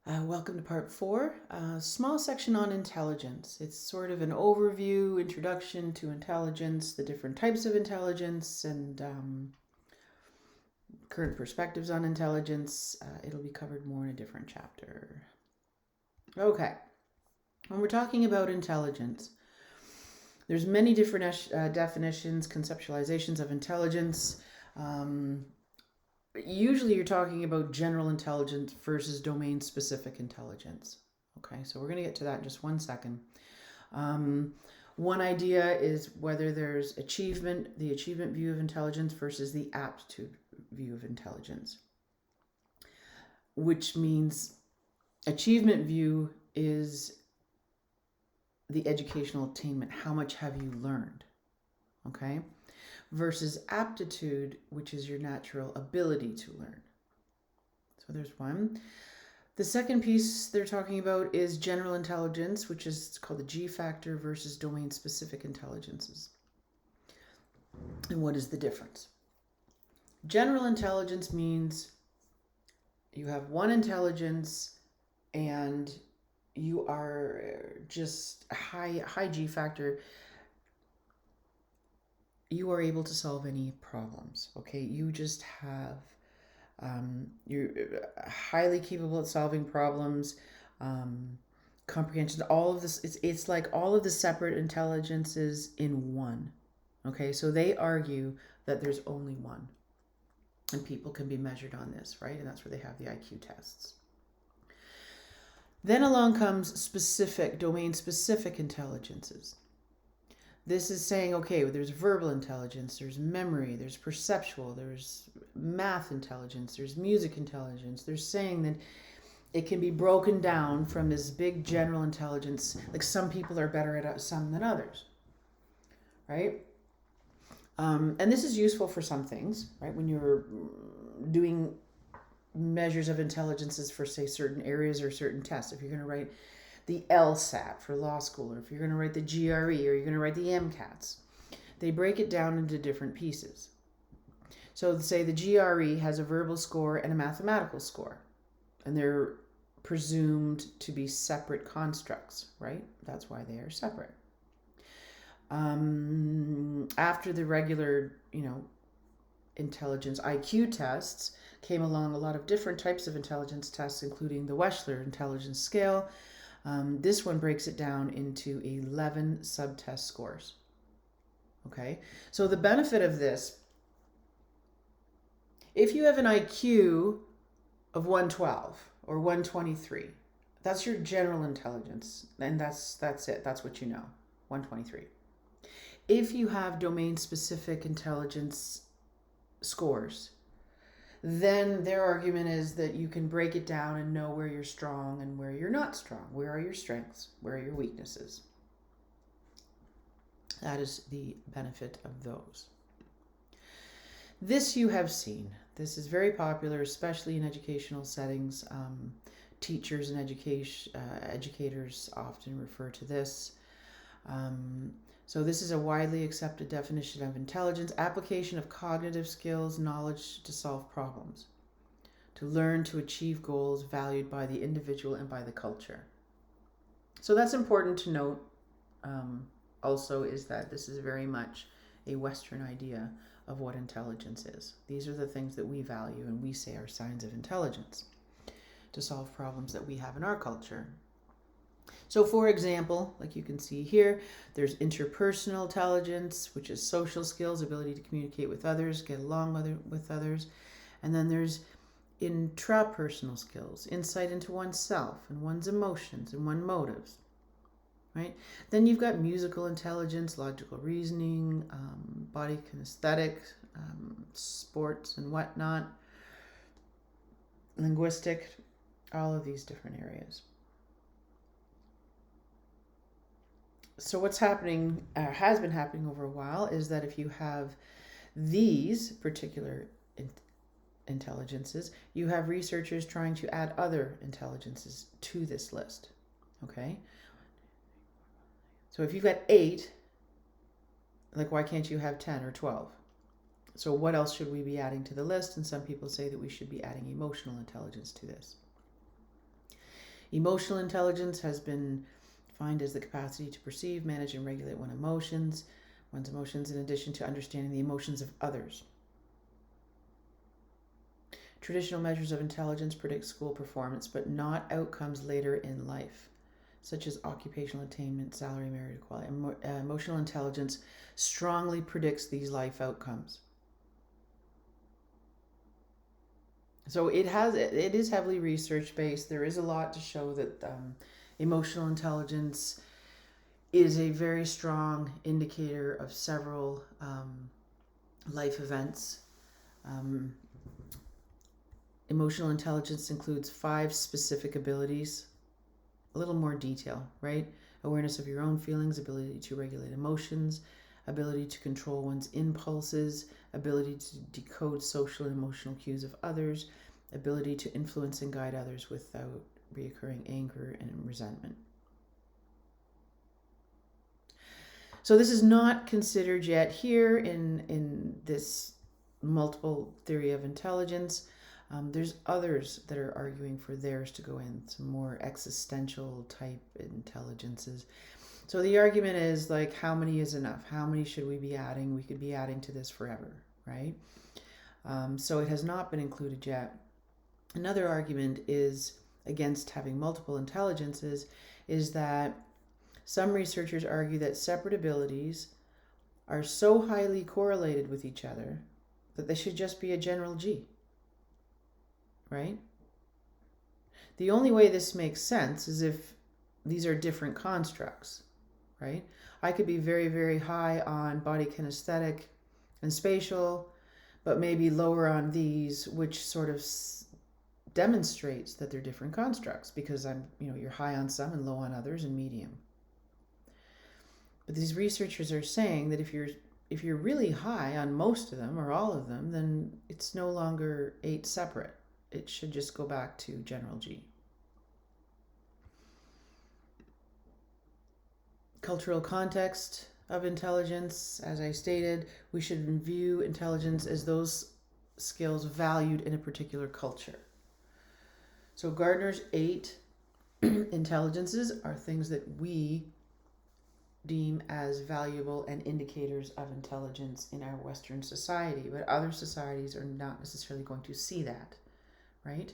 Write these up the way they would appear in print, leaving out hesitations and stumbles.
Welcome to part 4, a small section on intelligence. It's sort of an overview, introduction to intelligence, the different types of intelligence, and current perspectives on intelligence. It'll be covered more in a different chapter. Okay, when we're talking about intelligence, there's many different definitions, conceptualizations of intelligence. Usually you're talking about general intelligence versus domain-specific intelligence. Okay, so we're going to get to that in just one second. One idea is whether there's the achievement view of intelligence versus the aptitude view of intelligence, which means achievement view is the educational attainment. How much have you learned? Okay, versus aptitude, which is your natural ability to learn. So there's one. The second piece they're talking about is general intelligence, which is called the G factor, versus domain-specific intelligences. And what is the difference? General intelligence means you have one intelligence and you are just high G factor. You are able to solve any problems. Okay, you just have you're highly capable at solving problems, comprehension, all of this. It's like all of the separate intelligences in one. Okay, so they argue that there's only one, and people can be measured on this, right? And that's where they have the IQ tests. Then along comes domain-specific intelligences. This is saying, okay, there's verbal intelligence, there's memory, there's perceptual, there's math intelligence, there's music intelligence. They're saying that it can be broken down from this big general intelligence. Like some people are better at some than others, right? And this is useful for some things, right? When you're doing measures of intelligences for, say, certain areas or certain tests. If you're going to write the LSAT for law school, or if you're going to write the GRE, or you're going to write the MCATs, they break it down into different pieces. So say the GRE has a verbal score and a mathematical score, and they're presumed to be separate constructs, right? That's why they are separate. After the regular, intelligence IQ tests came along a lot of different types of intelligence tests, including the Wechsler intelligence scale. This one breaks it down into 11 subtest scores. Okay, so the benefit of this, if you have an IQ of 112 or 123, that's your general intelligence, and that's it. That's what you know, 123. If you have domain-specific intelligence scores, then their argument is that you can break it down and know where you're strong and where you're not strong. Where are your strengths? Where are your weaknesses? That is the benefit of those. This you have seen. This is very popular, especially in educational settings. Teachers and educators often refer to this. So this is a widely accepted definition of intelligence: application of cognitive skills, knowledge to solve problems, to learn to achieve goals valued by the individual and by the culture. So that's important to note. Also, is that this is very much a Western idea of what intelligence is. These are the things that we value and we say are signs of intelligence, to solve problems that we have in our culture. So for example, like you can see here, there's interpersonal intelligence, which is social skills, ability to communicate with others, get along with others. And then there's intrapersonal skills, insight into oneself and one's emotions and one's motives, right? Then you've got musical intelligence, logical reasoning, body kinesthetic, sports and whatnot, linguistic, all of these different areas. So what's happening, has been happening over a while, is that if you have these particular intelligences, you have researchers trying to add other intelligences to this list. Okay? So if you've got 8, like why can't you have 10 or 12? So what else should we be adding to the list? And some people say that we should be adding emotional intelligence to this. Emotional intelligence has been defined as the capacity to perceive, manage, and regulate one's emotions in addition to understanding the emotions of others. Traditional measures of intelligence predict school performance, but not outcomes later in life, such as occupational attainment, salary, merit, equality. Emotional intelligence strongly predicts these life outcomes. So it is heavily research based. There is a lot to show that emotional intelligence is a very strong indicator of several life events. Emotional intelligence includes 5 specific abilities. A little more detail, right? Awareness of your own feelings, ability to regulate emotions, ability to control one's impulses, ability to decode social and emotional cues of others, ability to influence and guide others without reoccurring anger and resentment. So this is not considered yet here in this multiple theory of intelligence. There's others that are arguing for theirs to go in, some more existential type intelligences. So the argument is like, how many is enough? How many should we be adding? We could be adding to this forever, right? So it has not been included yet. Another argument is against having multiple intelligences is that some researchers argue that separate abilities are so highly correlated with each other that they should just be a general G, right? The only way this makes sense is if these are different constructs, right? I could be very, very high on body kinesthetic and spatial, but maybe lower on these, which sort of demonstrates that they're different constructs because you're high on some and low on others and medium. But these researchers are saying that if you're really high on most of them or all of them, then it's no longer 8 separate. It should just go back to general G. Cultural context of intelligence, as I stated, we should view intelligence as those skills valued in a particular culture. So Gardner's 8 intelligences are things that we deem as valuable and indicators of intelligence in our Western society, but other societies are not necessarily going to see that, right?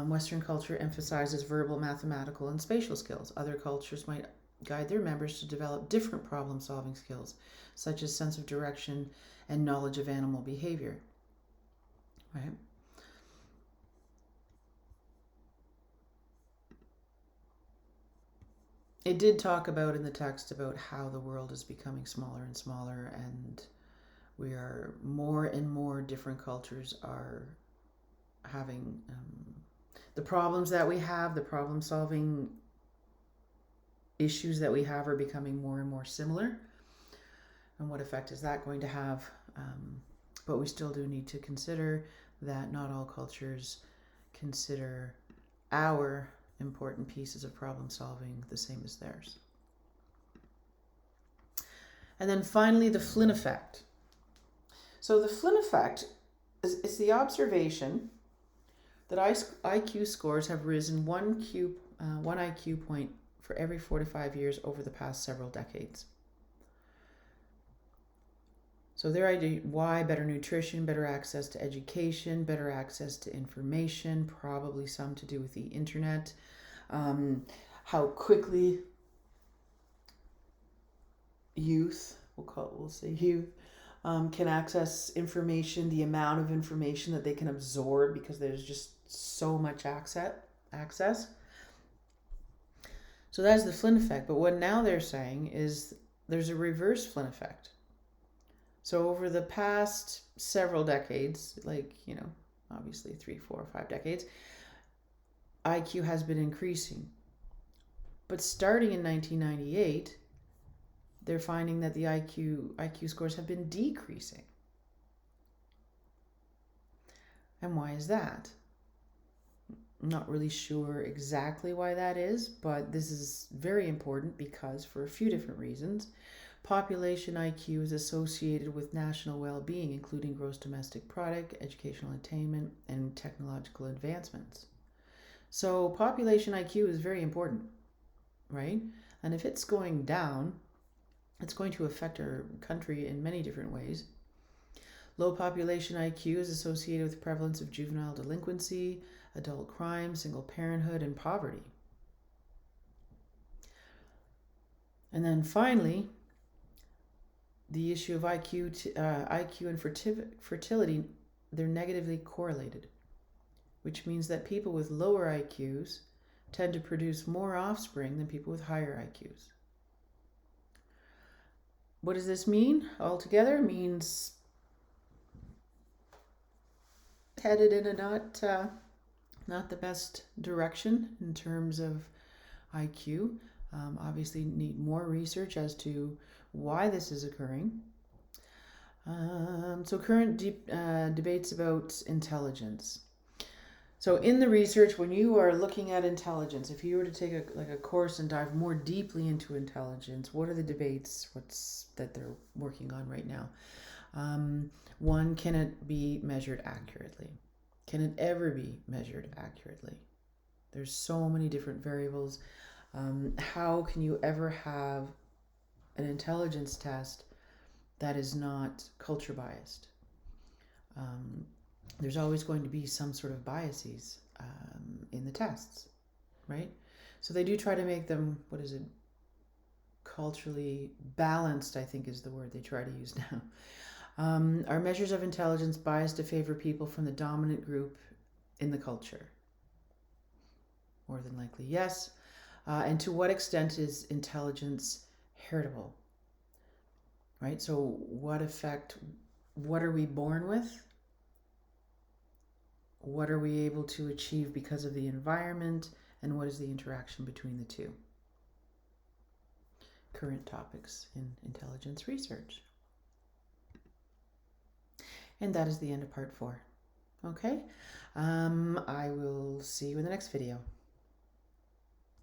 Western culture emphasizes verbal, mathematical, and spatial skills. Other cultures might guide their members to develop different problem-solving skills, such as sense of direction and knowledge of animal behavior, right? It did talk about in the text about how the world is becoming smaller and smaller, and we are more and more different cultures are having the problems that we have, the problem solving issues that we have are becoming more and more similar. And what effect is that going to have? But we still do need to consider that not all cultures consider our important pieces of problem solving the same as theirs. And then finally, the Flynn effect. So the Flynn effect is the observation that IQ scores have risen one IQ point for every 4 to 5 years over the past several decades. So their idea, why? Better nutrition, better access to education, better access to information, probably some to do with the internet, how quickly youth, we'll say youth, can access information, the amount of information that they can absorb because there's just so much access. So that's the Flynn effect. But what now they're saying is there's a reverse Flynn effect. So over the past several decades, obviously 3, 4, 5 decades, IQ has been increasing. But starting in 1998, they're finding that the IQ scores have been decreasing. And why is that? I'm not really sure exactly why that is, but this is very important because for a few different reasons. Population IQ is associated with national well-being, including gross domestic product, educational attainment, and technological advancements. So population IQ is very important, right? And if it's going down, it's going to affect our country in many different ways. Low population IQ is associated with prevalence of juvenile delinquency, adult crime, single parenthood, and poverty. And then finally, the issue of IQ and fertility, they're negatively correlated, which means that people with lower IQs tend to produce more offspring than people with higher IQs. What does this mean altogether? It means headed in a not the best direction in terms of IQ. Obviously need more research as to why this is occurring. So current debates about intelligence. So in the research, when you are looking at intelligence, if you were to take a course and dive more deeply into intelligence, what are the debates that they're working on right now? One, can it be measured accurately? Can it ever be measured accurately? There's so many different variables. How can you ever have an intelligence test that is not culture biased? There's always going to be some sort of biases in the tests, right? So they do try to make them, culturally balanced, I think is the word they try to use now. Are measures of intelligence biased to favor people from the dominant group in the culture? More than likely, yes. And to what extent is intelligence heritable? Right? So what are we born with? What are we able to achieve because of the environment? And what is the interaction between the two? Current topics in intelligence research. And that is the end of part 4. Okay? I will see you in the next video.